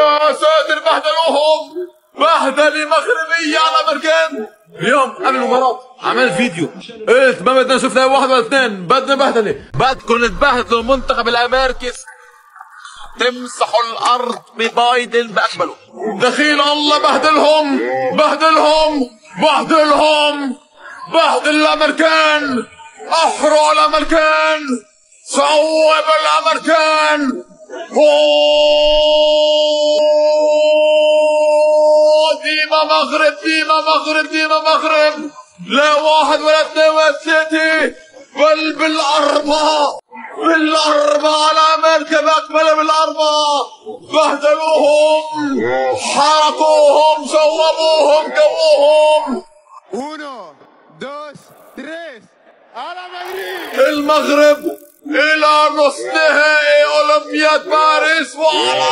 يا ساتر بهدلوهم، بهدله مغربيه على امريكان. اليوم قبل المباراه عملت فيديو قلت ما بدنا نشوف لا واحد ولا اثنين، بدنا بهدله، بدكم تبهدلوا المنتخب الامريكي، تمسحوا الارض ببايدن باكمله. دخيل الله بهدلهم بهدلهم بهدلهم، بهدل الامريكان، احروا على الامريكان، صوب الامريكان. ديما مغرب ديما مغرب ديما مغرب، لا واحد ولا اثنين ولا ثلاثة، بل بالأربعة على أمريكا بأكملها بالأربعة. بهدلوهم، حرقوهم، صوبوهم، جووهم. 1 2 3 على مدريد. المغرب إلى نصف نهائي أولمبياد باريس وعلى